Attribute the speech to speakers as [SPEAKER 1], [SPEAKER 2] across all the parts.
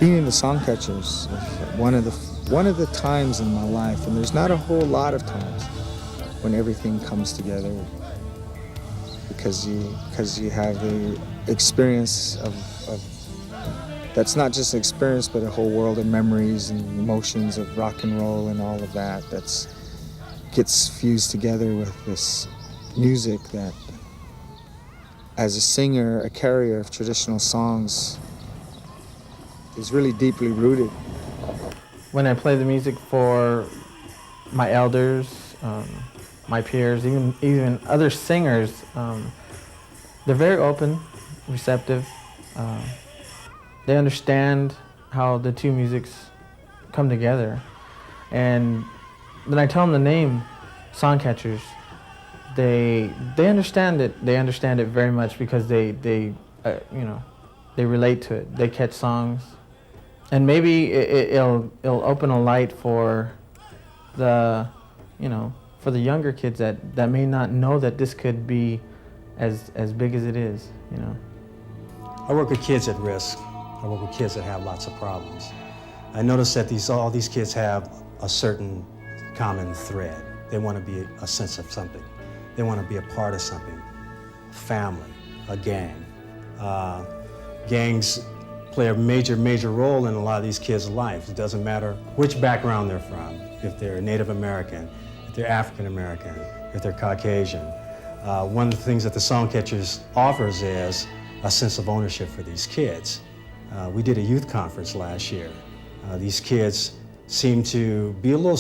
[SPEAKER 1] Being the Songcatchers, one of the times in my life, and there's not a whole lot of times when everything comes together, because you have the experience of that's not just an experience, but a whole world of memories and emotions of rock and roll and all of that gets fused together with this music that, as a singer, a carrier of traditional songs, is really deeply rooted.
[SPEAKER 2] When I play the music for my elders, my peers, even other singers, they're very open, receptive. They understand how the two musics come together. And then I tell them the name, Songcatchers. They understand it. They understand it very much because they relate to it. They catch songs, and maybe it'll open a light for the younger kids that may not know that this could be as big as it is.
[SPEAKER 3] I work with kids at risk. I work with kids that have lots of problems. I notice that all these kids have a certain common thread. They want to be a sense of something. They want to be a part of something, a family, a gang. Gangs play a major role in a lot of these kids' lives. It doesn't matter which background they're from, if they're Native American, if they're African American, if they're Caucasian. One of the things that the Songcatchers offers is a sense of ownership for these kids. We did a youth conference last year. These kids seem to be a little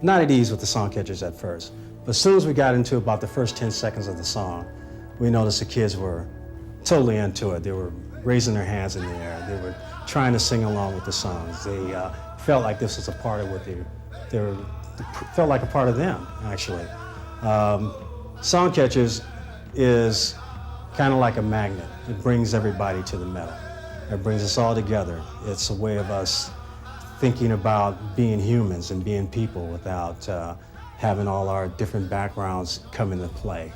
[SPEAKER 3] not at ease with the Songcatchers at first. But as soon as we got into about the first 10 seconds of the song, we noticed the kids were totally into it. They were raising their hands in the air. They were trying to sing along with the songs. They felt like this was a part of what they felt like a part of them, actually. Songcatchers is kind of like a magnet. It brings everybody to the metal. It brings us all together. It's a way of us thinking about being humans and being people without having all our different backgrounds come into play.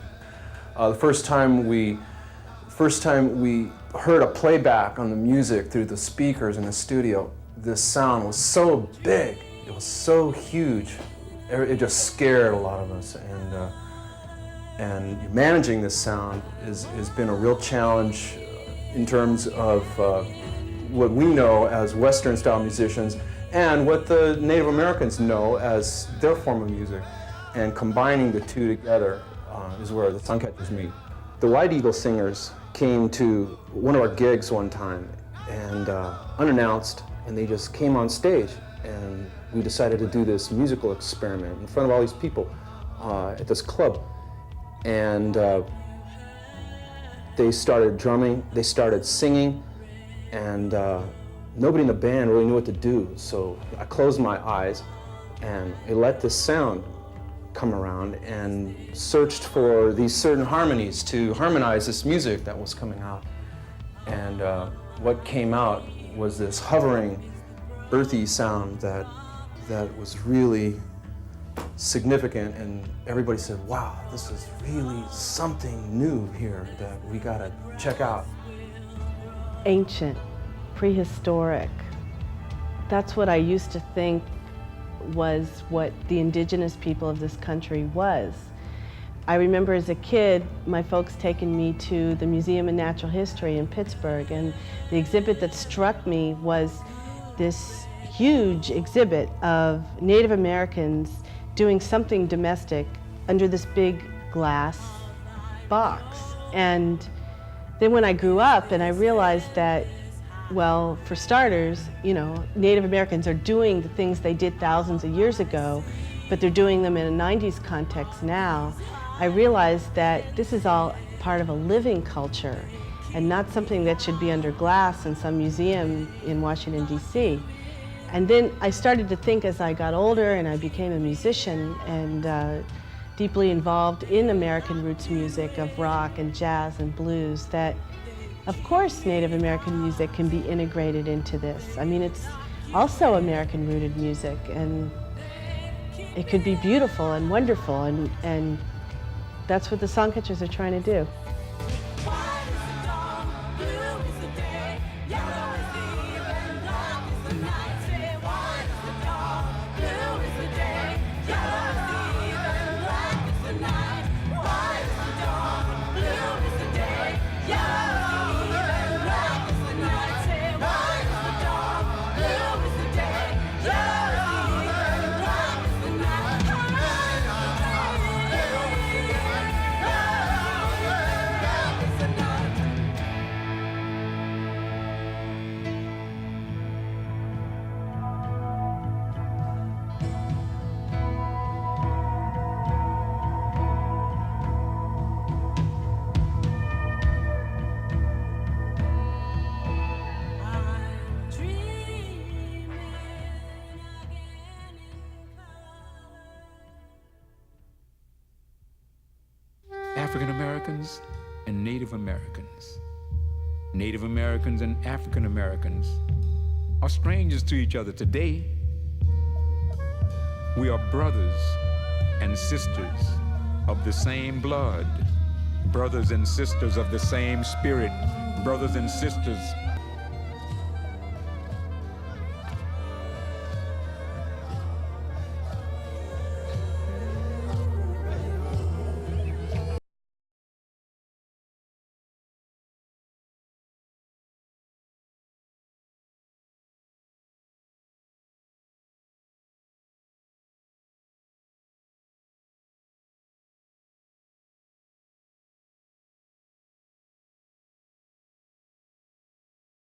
[SPEAKER 4] The first time we heard a playback on the music through the speakers in the studio, this sound was so big, it was so huge, it just scared a lot of us. And managing this sound has been a real challenge in terms of what we know as Western-style musicians and what the Native Americans know as their form of music. And combining the two together is where the Songcatchers meet. The White Eagle Singers came to one of our gigs one time, and unannounced, and they just came on stage, and we decided to do this musical experiment in front of all these people at this club. And they started drumming, they started singing, and nobody in the band really knew what to do. So I closed my eyes and I let this sound come around and searched for these certain harmonies to harmonize this music that was coming out. And what came out was this hovering, earthy sound that was really significant, and everybody said, wow, this is really something new here that we gotta check out.
[SPEAKER 5] Ancient, prehistoric. That's what I used to think was what the indigenous people of this country was. I remember as a kid, my folks taking me to the Museum of Natural History in Pittsburgh, and the exhibit that struck me was this huge exhibit of Native Americans doing something domestic under this big glass box. And then when I grew up and I realized that, well, for starters, Native Americans are doing the things they did thousands of years ago, but they're doing them in a 90s context now, I realized that this is all part of a living culture and not something that should be under glass in some museum in Washington, D.C. And then I started to think as I got older and I became a musician and deeply involved in American roots music of rock and jazz and blues, that of course Native American music can be integrated into this. I mean, it's also American rooted music, and it could be beautiful and wonderful, and that's what the Songcatchers are trying to do.
[SPEAKER 6] Americans and Native Americans. Native Americans and African Americans are strangers to each other today. We are brothers and sisters of the same blood, brothers and sisters of the same spirit, brothers and sisters